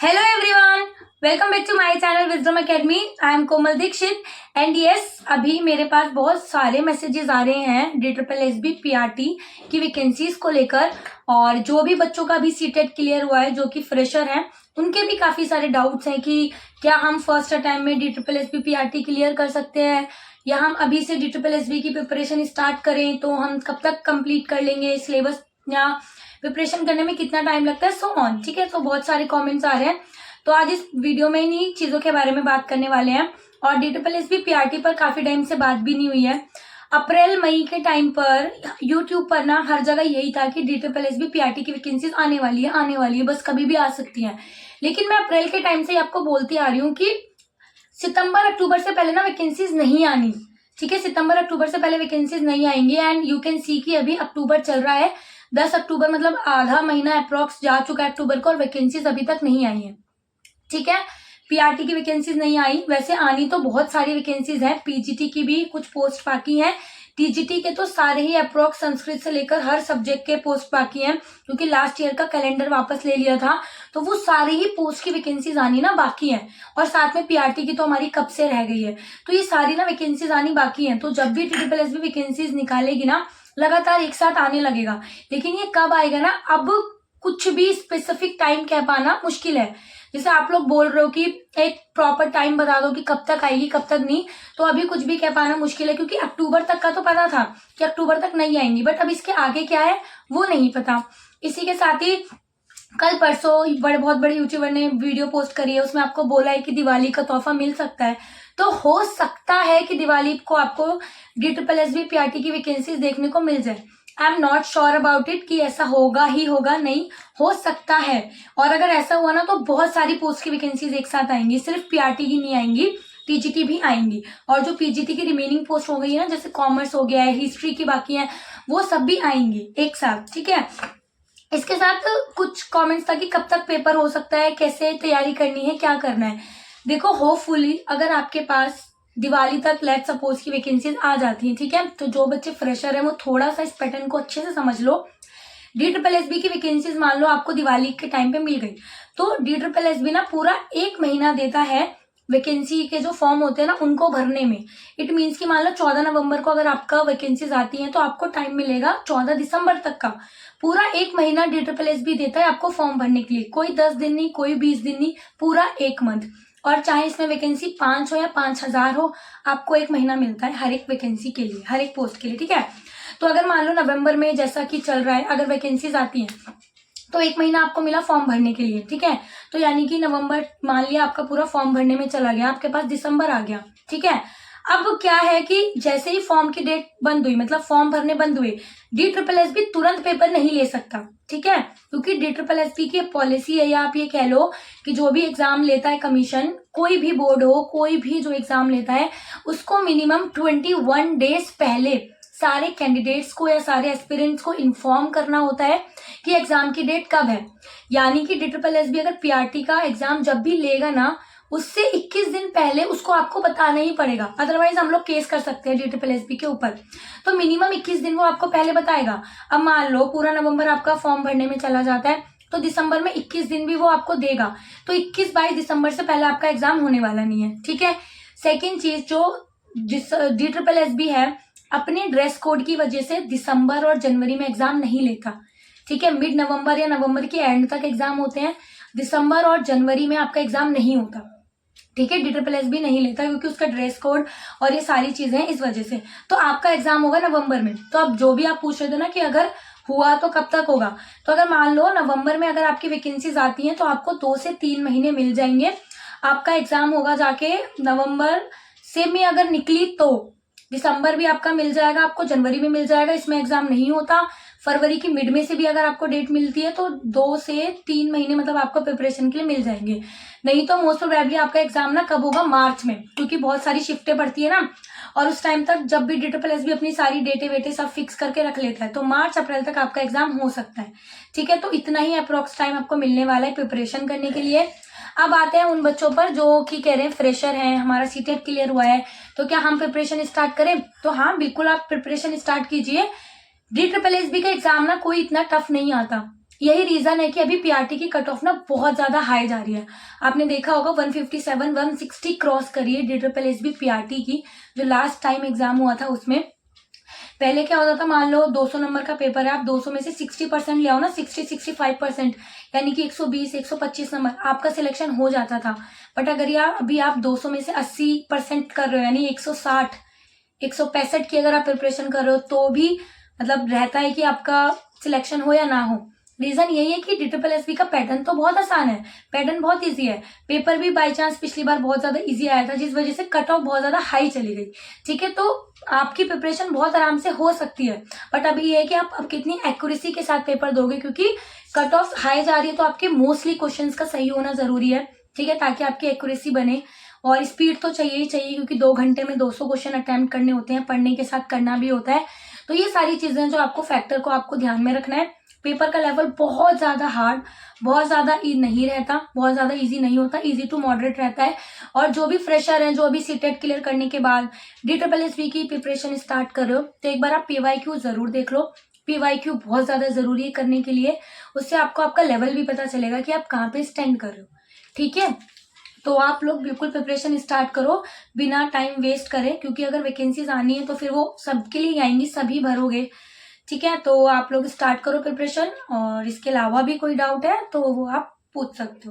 Hello everyone, welcome back to my channel Wisdom Academy. I am Komal Dikshit and yes, अभी मेरे पास बहुत सारे messages आ रहे हैं DSSB PRT की वैकेंसीज को लेकर। और जो भी बच्चों का भी सीटेट क्लियर हुआ है, जो कि फ्रेशर हैं, उनके भी काफी सारे डाउट्स हैं कि क्या हम फर्स्ट टाइम में DSSB PRT क्लियर कर सकते हैं या हम अभी से DSSB की प्रिपरेशन स्टार्ट करें तो हम कब तक कंप्लीट कर लेंगे सिलेबस, या प्रिपरेशन करने में कितना टाइम लगता है, सो ऑन। ठीक है, तो बहुत सारे कमेंट्स आ रहे हैं, तो आज इस वीडियो में इन्हीं चीजों के बारे में बात करने वाले हैं। और DSSB PRT पर काफी टाइम से बात भी नहीं हुई है। अप्रैल मई के टाइम पर यूट्यूब पर ना हर जगह यही था कि DSSB PRT की वैकेंसीज आने वाली है, बस कभी भी आ सकती है। लेकिन मैं अप्रैल के टाइम से आपको बोलती आ रही हूँ कि सितंबर अक्टूबर से पहले ना वैकेंसीज नहीं आनी। ठीक है, सितंबर अक्टूबर से पहले वैकेंसीज नहीं आएंगी। एंड यू कैन सी कि अभी अक्टूबर चल रहा है, 10 अक्टूबर, मतलब आधा महीना अप्रोक्स जा चुका है अक्टूबर को, और वैकेंसीज अभी तक नहीं आई है। ठीक है, PRT की वैकेंसीज नहीं आई। वैसे आनी तो बहुत सारी वैकेंसीज हैं, PGT की भी कुछ पोस्ट बाकी हैं, TGT के तो सारे ही अप्रोक्स संस्कृत से लेकर हर सब्जेक्ट के पोस्ट बाकी हैं, क्योंकि लास्ट ईयर का कैलेंडर वापस ले लिया था, तो वो सारी ही पोस्ट की वैकेंसीज आनी ना बाकी हैं। और साथ में PRT की तो हमारी कब से रह गई है, तो ये सारी ना वैकेंसीज आनी बाकी हैं। तो जब भी DSSB वैकेंसीज निकालेगी ना, लगातार एक साथ आने लगेगा। लेकिन ये कब आएगा ना, अब कुछ भी स्पेसिफिक टाइम कह पाना मुश्किल है। जैसे आप लोग बोल रहे हो कि एक प्रॉपर टाइम बता दो कि कब तक आएगी कब तक नहीं, तो अभी कुछ भी कह पाना मुश्किल है, क्योंकि अक्टूबर तक का तो पता था कि अक्टूबर तक नहीं आएंगी, बट अब इसके आगे क्या है वो नहीं पता। इसी के साथ ही कल परसों बहुत बड़े यूट्यूबर ने वीडियो पोस्ट करी है, उसमें आपको बोला है कि दिवाली का तोहफा मिल सकता है। तो हो सकता है कि दिवाली को आपको DSSB PRT की वैकेंसीज देखने को मिल जाए। I am not sure about it कि ऐसा होगा ही होगा, नहीं हो सकता है। और अगर ऐसा हुआ ना तो बहुत सारी पोस्ट की वैकेंसीज एक साथ आएंगी, सिर्फ PRT की नहीं आएंगी, TGT भी आएंगी। और जो PGT की रिमेनिंग पोस्ट हो गई है ना, जैसे कॉमर्स हो गया है, हिस्ट्री की बाकी है, वो सब भी आएंगी एक साथ। ठीक है, इसके साथ कुछ कमेंट्स था कि कब तक पेपर हो सकता है, कैसे तैयारी करनी है, क्या करना है। देखो, होपफुली अगर आपके पास दिवाली तक लेट सपोज की वैकेंसीज आ जाती हैं, ठीक है, तो जो बच्चे फ्रेशर हैं वो थोड़ा सा इस पैटर्न को अच्छे से समझ लो। DSSB की वैकेंसीज मान लो आपको दिवाली के टाइम पे मिल गई, तो DSSB ना पूरा 1 महीना देता है वैकेंसी के जो फॉर्म होते हैं ना उनको भरने में। इट मीन्स कि मान लो 14 नवंबर को अगर आपका वैकेंसीज आती हैं तो आपको टाइम मिलेगा 14 दिसंबर तक का। पूरा 1 महीना DSSB देता है आपको फॉर्म भरने के लिए, कोई 10 दिन नहीं, कोई 20 दिन नहीं, पूरा 1 मंथ। और चाहे इसमें वैकेंसी 5 हो या 5,000 हो, आपको 1 महीना मिलता है हर एक वैकेंसी के लिए, हर एक पोस्ट के लिए। ठीक है, तो अगर मान लो नवंबर में जैसा कि चल रहा है, अगर वैकेंसीज आती हैं तो 1 महीना आपको मिला फॉर्म भरने के लिए। ठीक है, तो यानी कि नवंबर मान लिया आपका पूरा फॉर्म भरने में चला गया, आपके पास दिसंबर आ गया। ठीक है, अब क्या है कि जैसे ही फॉर्म की डेट बंद हुई, मतलब फॉर्म भरने बंद हुए, DSSB तुरंत पेपर नहीं ले सकता। ठीक है, क्योंकि DSSB की पॉलिसी है, या आप ये कह लो कि जो भी एग्जाम लेता है कमीशन, कोई भी बोर्ड हो, कोई भी जो एग्जाम लेता है, उसको मिनिमम 21 डेज पहले सारे कैंडिडेट्स को या सारे एस्पिरेंट्स को इन्फॉर्म करना होता है कि एग्जाम की डेट कब है। यानी कि DSSB अगर PRT का एग्जाम जब भी लेगा ना, उससे 21 दिन पहले उसको आपको बताना ही पड़ेगा, अदरवाइज हम लोग केस कर सकते हैं DSSB के ऊपर। तो मिनिमम 21 दिन वो आपको पहले बताएगा। अब मान लो पूरा नवंबर आपका फॉर्म भरने में चला जाता है, तो दिसंबर में 21 दिन भी वो आपको देगा, तो 21-22 दिसंबर से पहले आपका एग्जाम होने वाला नहीं है। ठीक है, सेकेंड चीज, जो DSSB है, अपने ड्रेस कोड की वजह से दिसंबर और जनवरी में एग्जाम नहीं लेता। ठीक है, मिड नवंबर या नवंबर के एंड तक एग्जाम होते हैं, दिसंबर और जनवरी में आपका एग्जाम नहीं होता। ठीक है, DSSB नहीं लेता क्योंकि उसका ड्रेस कोड और ये सारी चीजें इस वजह से। तो आपका एग्जाम होगा नवंबर में। तो अब जो भी आप पूछ रहे थे ना कि अगर हुआ तो कब तक होगा, तो अगर मान लो नवंबर में अगर आपकी वैकेंसीज आती हैं तो आपको 2 से 3 महीने मिल जाएंगे। आपका एग्जाम होगा जाके नवंबर से में अगर निकली तो दिसंबर भी आपका मिल जाएगा, आपको जनवरी में मिल जाएगा, इसमें एग्जाम नहीं होता। फरवरी की मिड में से भी अगर आपको डेट मिलती है तो 2 से 3 महीने मतलब आपको प्रिपरेशन के लिए मिल जाएंगे। नहीं तो मोस्ट प्रोबेबली आपका एग्जाम ना कब होगा, मार्च में, क्योंकि बहुत सारी शिफ्टें पड़ती है ना, और उस टाइम तक जब भी DSSB अपनी सारी डेटे वेटे सब फिक्स करके रख लेता है, तो मार्च अप्रैल तक आपका एग्जाम हो सकता है। ठीक है, तो इतना ही अप्रोक्स टाइम आपको मिलने वाला है प्रिपरेशन करने के लिए। अब आते हैं उन बच्चों पर जो कि कह रहे हैं फ्रेशर हैं, हमारा सीटेट क्लियर हुआ है, तो क्या हम प्रिपरेशन स्टार्ट करें? तो हाँ, बिल्कुल आप प्रिपरेशन स्टार्ट कीजिए। DSSB का एग्जाम ना कोई इतना टफ नहीं आता। यही रीजन है कि अभी पीआरटी की कट ऑफ ना बहुत ज्यादा हाई जा रही है। आपने देखा होगा 157 160 क्रॉस करी है DSSB पीआरटी की, जो लास्ट टाइम एग्जाम हुआ था उसमें। पहले क्या होता था, मान लो 200 नंबर का पेपर है, आप 200 में से 60% ले आओ ना, 65%, यानी कि 120 125 नंबर आपका सिलेक्शन हो जाता था। बट अगर अभी आप 200 में से 80% कर रहे हो, यानी 160 165 की अगर आप प्रिपरेशन कर रहे हो, तो भी मतलब रहता है कि आपका सिलेक्शन हो या ना हो। रीजन यही है कि DSSB का पैटर्न तो बहुत आसान है, पैटर्न बहुत इजी है, पेपर भी बाय चांस पिछली बार बहुत ज्यादा इजी आया था, जिस वजह से कट ऑफ बहुत ज्यादा हाई चली गई। ठीक है, तो आपकी प्रिपरेशन बहुत आराम से हो सकती है। बट अभी ये है कि आप अब कितनी एक्यूरेसी के साथ पेपर दोगे, क्योंकि कट ऑफ हाई जा रही है, तो आपके मोस्टली क्वेश्चंस का सही होना जरूरी है। ठीक है, ताकि आपकी एक्यूरेसी बने। और स्पीड तो चाहिए ही चाहिए, क्योंकि 2 घंटे में 200 क्वेश्चन अटेम्प्ट करने होते हैं, पढ़ने के साथ करना भी होता है। तो ये सारी चीजें जो आपको फैक्टर को आपको ध्यान में रखना है। पेपर का लेवल बहुत ज्यादा हार्ड, बहुत ज्यादा नहीं रहता, बहुत ज्यादा इजी नहीं होता, इजी टू मॉडरेट रहता है। और जो भी फ्रेशर हैं, जो अभी सीटेट क्लियर करने के बाद DSSB की प्रिपरेशन स्टार्ट कर रहे हो, तो एक बार आप PYQ जरूर देख लो। PYQ बहुत ज्यादा जरूरी है करने के लिए, उससे आपको आपका लेवल भी पता चलेगा कि आप कहाँ पे स्टैंड कर रहे हो। ठीक है, तो आप लोग बिल्कुल प्रिपरेशन स्टार्ट करो बिना टाइम वेस्ट करें, क्योंकि अगर वैकेंसीज आनी है तो फिर वो सबके लिए आएंगी, सभी भरोगे। ठीक है, तो आप लोग स्टार्ट करो प्रिपरेशन, और इसके अलावा भी कोई डाउट है तो वो आप पूछ सकते हो।